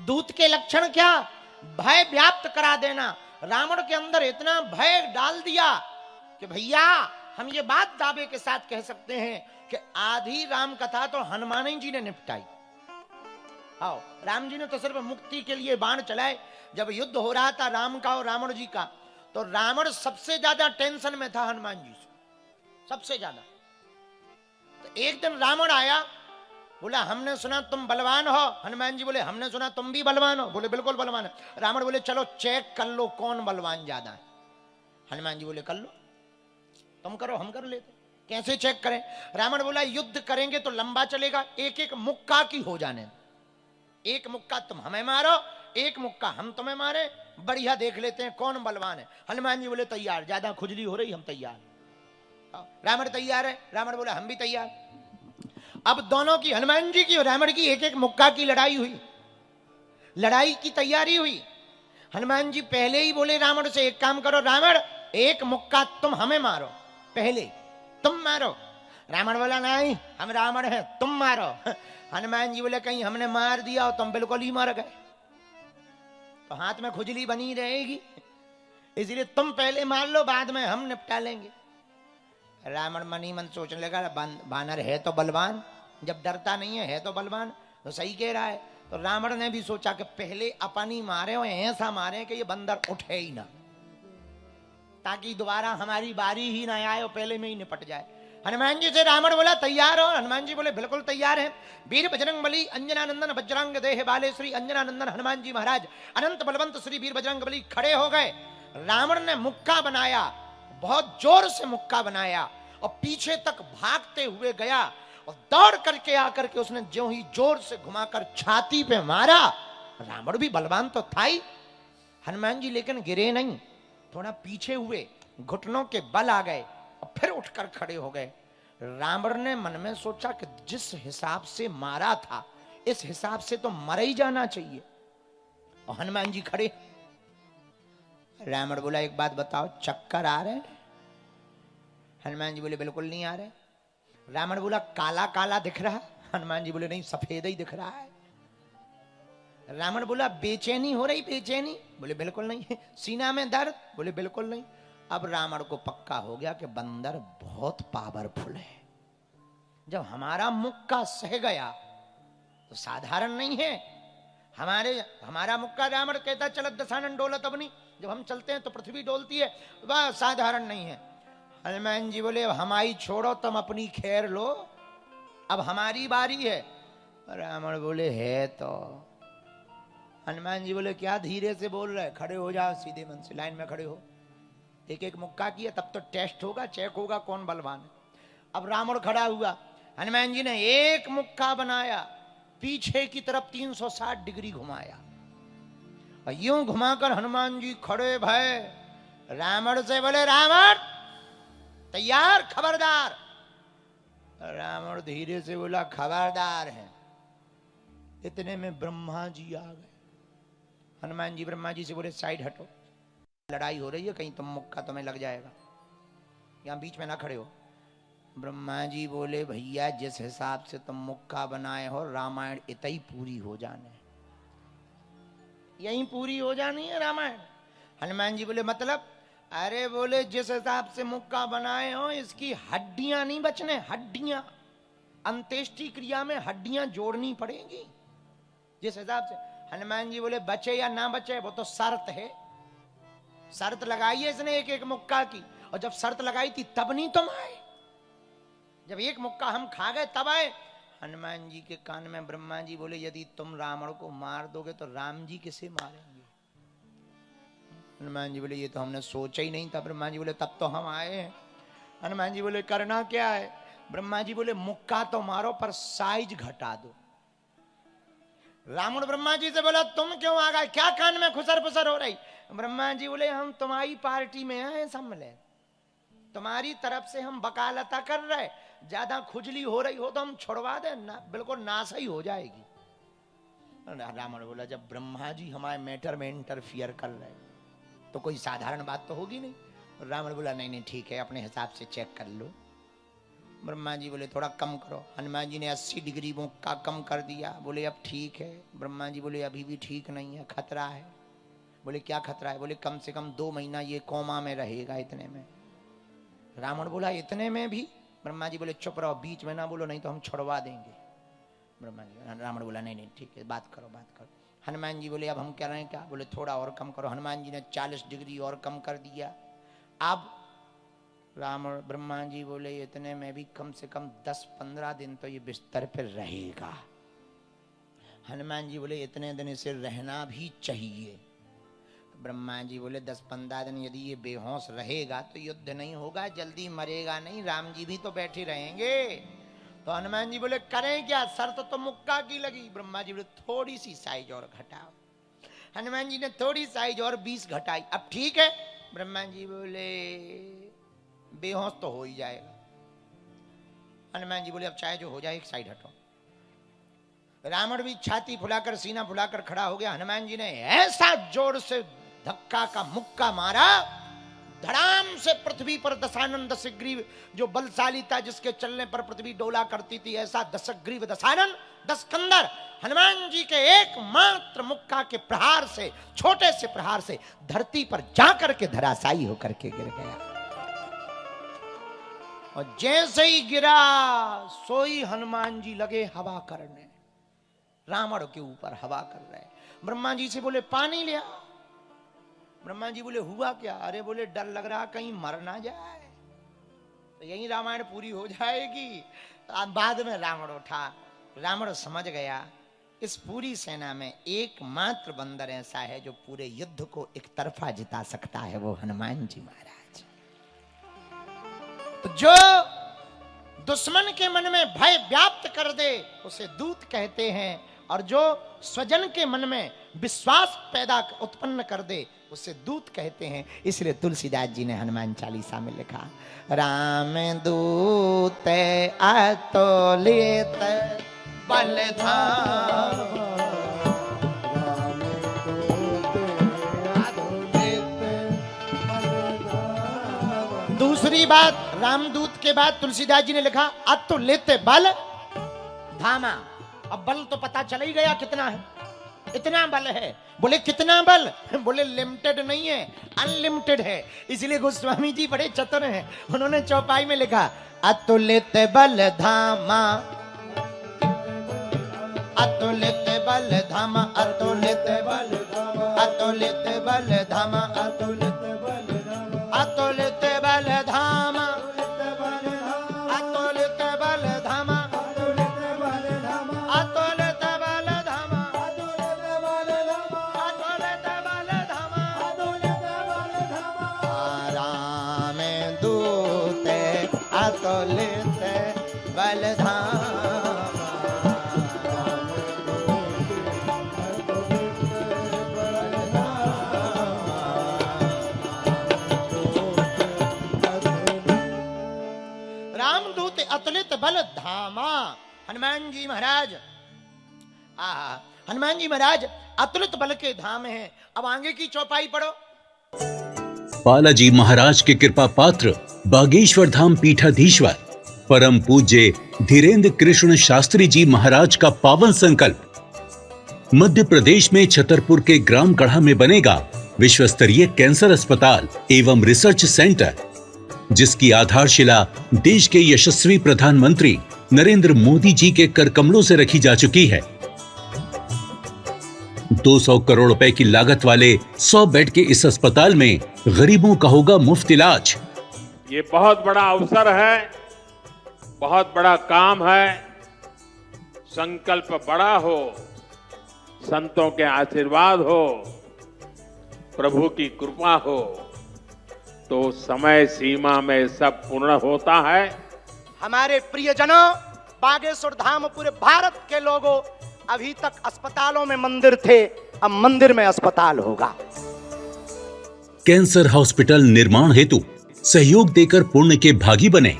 दूत के लक्षण क्या? भय व्याप्त करा देना। रावण के अंदर इतना भय डाल दिया कि भैया हम ये बात दावे के साथ कह सकते हैं कि आधी राम कथा तो हनुमान जी ने निपटाई। आओ, राम जी ने तो सिर्फ मुक्ति के लिए बाण चलाए। जब युद्ध हो रहा था राम का और रावण जी का, तो रावण सबसे ज्यादा टेंशन में था हनुमान जी से, सबसे ज्यादा। तो एक दिन रावण आया, बोला हमने सुना तुम बलवान हो। हनुमान जी बोले हमने सुना तुम भी बलवान हो। बोले बिल्कुल बलवान है। रावण बोले चलो चेक कर लो कौन बलवान ज्यादा है। हनुमान जी बोले कर लो, तुम करो हम कर लेते। कैसे चेक करें? रावण बोला युद्ध करेंगे तो लंबा चलेगा, एक एक मुक्का की हो जाने। एक मुक्का तुम हमें मारो, एक मुक्का हम तुम्हें मारे, बढ़िया देख लेते हैं कौन बलवान है। हनुमान जी बोले तैयार, ज्यादा खुजली हो रही हम तैयार। रावण तैयार है, रावण बोला हम भी तैयार। अब दोनों की, हनुमान जी की और रावण की, एक एक मुक्का की लड़ाई हुई, लड़ाई की तैयारी हुई। हनुमान जी पहले ही बोले रावण से एक काम करो रावण, एक मुक्का तुम हमें मारो, पहले तुम मारो। रावण बोला नहीं हम रावण हैं, तुम मारो। हनुमान जी बोले कहीं हमने मार दिया और तुम बिल्कुल ही मर गए तो हाथ में खुजली बनी रहेगी, इसलिए तुम पहले मार लो, बाद में हम निपटा लेंगे। रावण मन ही मन सोचने लगा बानर है तो बलवान, जब डरता नहीं है तो बलवान, तो सही कह रहा है। तो रावण ने भी सोचा कि पहले अपनी मारे और ऐसा मारे कि ये बंदर उठे ही ना, ताकि दोबारा हमारी बारी ही ना आए और पहले में ही निपट जाए। हनुमान जी से रावण बोला तैयार हो? हनुमान जी बोले बिल्कुल तैयार है। वीर बजरंग बली अंजनानंदन वज्रांग देह बाले श्री अंजनानंदन हनुमान जी महाराज अनंत बलवंत श्री वीर बजरंग बली खड़े हो गए। रावण ने मुक्का बनाया, बहुत जोर से मुक्का बनाया और पीछे तक भागते हुए गया और दौड़ करके आकर के उसने ज्यों ही जोर से घुमाकर छाती पे मारा। रावण भी बलवान तो था ही, हनुमान जी लेकिन गिरे नहीं, थोड़ा पीछे हुए, घुटनों के बल आ गए और फिर उठकर खड़े हो गए। रावण ने मन में सोचा कि जिस हिसाब से मारा था इस हिसाब से तो मर ही जाना चाहिए। और हनुमान जी खड़े। रावण बोला एक बात बताओ, चक्कर आ रहे? हनुमान जी बोले बिल्कुल नहीं आ रहे। रावण बोला काला काला दिख रहा? हनुमान जी बोले नहीं सफेद ही दिख रहा है। रावण बोला बेचैनी हो रही? बेचैनी? बोले बिल्कुल नहीं। सीना में दर्द? बोले बिल्कुल नहीं। अब रावण को पक्का हो गया कि बंदर बहुत पावरफुल है, जब हमारा मुक्का सह गया तो साधारण नहीं है। हमारा मुक्का रावण कहता चलत दशानन डोलत अपनी, जब हम चलते हैं तो पृथ्वी डोलती है, वह साधारण नहीं है। हनुमान जी बोले अब हमारी छोड़ो, तुम अपनी खैर लो, अब हमारी बारी है। रावण बोले है तो। हनुमान जी बोले क्या धीरे से बोल रहे, खड़े हो जाओ सीधे मन से, लाइन में खड़े हो। एक एक मुक्का किया तब तो टेस्ट होगा, चेक होगा कौन बलवान है। अब रावण खड़ा हुआ, हनुमान जी ने एक मुक्का बनाया, पीछे की तरफ 360 डिग्री घुमाया और यूं घुमाकर हनुमान जी खड़े भय। रावण से बोले रावण तैयार, खबरदार। रावण धीरे से बोला खबरदार है। इतने में ब्रह्मा जी आ गए। हनुमान जी ब्रह्मा जी से बोले साइड हटो, लड़ाई हो रही है, कहीं तुम मुक्का तुम्हें लग जाएगा, यहां बीच में ना खड़े हो। ब्रह्मा जी बोले भैया जिस हिसाब से तुम मुक्का बनाए हो रामायण इतनी पूरी हो जाने, यही पूरी हो जानी है रामायण। हनुमान जी बोले मतलब? अरे बोले जिस हिसाब से मुक्का बनाए हो इसकी हड्डियां नहीं बचने, हड्डियां, अंत्येष्टि क्रिया में हड्डियां जोड़नी पड़ेगी जिस हिसाब से। हनुमान जी बोले बचे या ना बचे वो तो शर्त है, शर्त लगाई है इसने एक एक मुक्का की, और जब शर्त लगाई थी तब नहीं तुम आए, जब एक मुक्का हम खा गए तब आए। हनुमान जी के कान में ब्रह्मा जी बोले यदि तुम रावण को मार दोगे तो राम जी किसे मारेंगे? हनुमान जी बोले ये तो हमने सोचा ही नहीं था। ब्रह्मा जी बोले तब तो हम आए हैं। हनुमान जी बोले करना क्या है? ब्रह्मा जी बोले मुक्का तो मारो पर साइज घटा दो। रावण ब्रह्मा जी से बोला तुम क्यों आ गए, क्या कान में खुसर फुसर हो रही? ब्रह्मा जी बोले हम तुम्हारी पार्टी में आए सम्मिले, तुम्हारी तरफ से हम वकालता कर रहे, ज्यादा खुजली हो रही हो तो हम छुड़वा दे ना, बिल्कुल नाश ही हो जाएगी। रावण बोला जब ब्रह्मा जी हमारे मैटर में इंटरफियर कर रहे तो कोई साधारण बात तो होगी नहीं। रावण बोला नहीं नहीं ठीक है, अपने हिसाब से चेक कर लो। ब्रह्मा जी बोले थोड़ा कम करो। हनुमान जी ने 80 डिग्री मुक्का कम कर दिया। बोले अब ठीक है। ब्रह्मा जी बोले अभी भी ठीक नहीं है, खतरा है। बोले क्या खतरा है? बोले कम से कम 2 महीना ये कोमा में रहेगा, इतने में। रावण बोला इतने में भी? ब्रह्मा जी बोले चुप रहो, बीच में ना बोलो, नहीं तो हम छुड़वा देंगे। ब्रह्मा जी, रावण बोला नहीं नहीं ठीक है, बात करो बात करो। हनुमान जी बोले अब हम कह रहे हैं क्या? बोले थोड़ा और कम करो। हनुमान जी ने 40 डिग्री और कम कर दिया। अब रावण ब्रह्मा जी बोले इतने में भी कम से कम 10-15 दिन तो ये बिस्तर पर रहेगा। हनुमान जी बोले इतने दिन इसे रहना भी चाहिए। ब्रह्मा जी बोले 10-15 दिन यदि ये बेहोश रहेगा तो युद्ध नहीं होगा, जल्दी मरेगा नहीं, राम जी भी तो बैठे रहेंगे। तो हनुमान जी बोले करें क्या, शर्त तो मुक्का की लगी। ब्रह्मा जी बोले थोड़ी सी साइज और घटाओ। हनुमान जी ने थोड़ी साइज और 20 घटाई। अब ठीक है। ब्रह्मा जी बोले बेहोश तो हो ही जाएगा। हनुमान जी बोले अब चाहे जो हो जाए, एक साइड हटो। रावण भी छाती फुलाकर सीना फुलाकर खड़ा हो गया। हनुमान जी ने ऐसा जोर से धक्का का मुक्का मारा, धड़ाम से पृथ्वी पर दशानन दशग्रीव, जो बलशाली था जिसके चलने पर पृथ्वी डोला करती थी, ऐसा दशग्रीव दशानन 10 कंदर हनुमान जी के एकमात्र मुक्का के प्रहार से, छोटे से प्रहार से धरती पर जाकर के धराशायी होकर के गिर गया। और जैसे ही गिरा सोई हनुमान जी लगे हवा करने, रावण के ऊपर हवा कर रहे। ब्रह्मा जी से बोले पानी लिया। ब्रह्मा जी बोले हुआ क्या? अरे बोले डर लग रहा कहीं मर ना जाए। तो यही रामायण पूरी हो जाएगी। बाद में रावण उठा। रावण समझ गया इस पूरी सेना में एकमात्र बंदर ऐसा है जो पूरे युद्ध को एक तरफा जिता सकता है, वो हनुमान जी महाराज। तो जो दुश्मन के मन में भय व्याप्त कर दे उसे दूत कहते हैं, और जो स्वजन के मन में विश्वास पैदा उत्पन्न कर दे उसे दूत कहते हैं। इसलिए तुलसीदास जी ने हनुमान चालीसा में लिखा, राम दूत अतुलित बलधाम। दूसरी बात, रामदूत के बाद तुलसीदास जी ने लिखा अतुलित बल धामा। अब बल तो पता चल ही गया कितना है, इतना बल है। बोले कितना बल? बोले लिमिटेड नहीं है, अनलिमिटेड है। इसलिए गोस्वामी जी बड़े चतुर हैं, उन्होंने चौपाई में लिखा अतुलित बल धामा, अतुलित बल धामा, अतुलित बल धामा, अतुलित बल धामा, अतुलित बल धामा, अतुलित बल धामा, अतुलित बल धामा, अतुलित बल धामा, अतुलित बल धामा, राम दूत अतुलित बल धामा। रामदूत अतुलित बल धामा। हनुमान जी महाराज, हनुमान जी महाराज अतुलित बल के धाम हैं। अब आगे की चौपाई पढ़ो। बालाजी महाराज के कृपा पात्र बागेश्वर धाम पीठाधीश्वर परम पूज्य धीरेन्द्र कृष्ण शास्त्री जी महाराज का पावन संकल्प। मध्य प्रदेश में छतरपुर के ग्राम गढ़ा में बनेगा विश्व स्तरीय कैंसर अस्पताल एवं रिसर्च सेंटर, जिसकी आधारशिला देश के यशस्वी प्रधानमंत्री नरेंद्र मोदी जी के कर कमलों से रखी जा चुकी है। 200 करोड़ रुपए की लागत वाले 100 बेड के इस अस्पताल में गरीबों का होगा मुफ्त इलाज। ये बहुत बड़ा अवसर है, बहुत बड़ा काम है। संकल्प बड़ा हो, संतों के आशीर्वाद हो, प्रभु की कृपा हो, तो समय सीमा में सब पूर्ण होता है। हमारे प्रियजनों, बागेश्वर धाम पूरे भारत के लोगों, अभी तक अस्पतालों में मंदिर थे, अब मंदिर में अस्पताल होगा। कैंसर हॉस्पिटल निर्माण हेतु सहयोग देकर पुण्य के भागी बने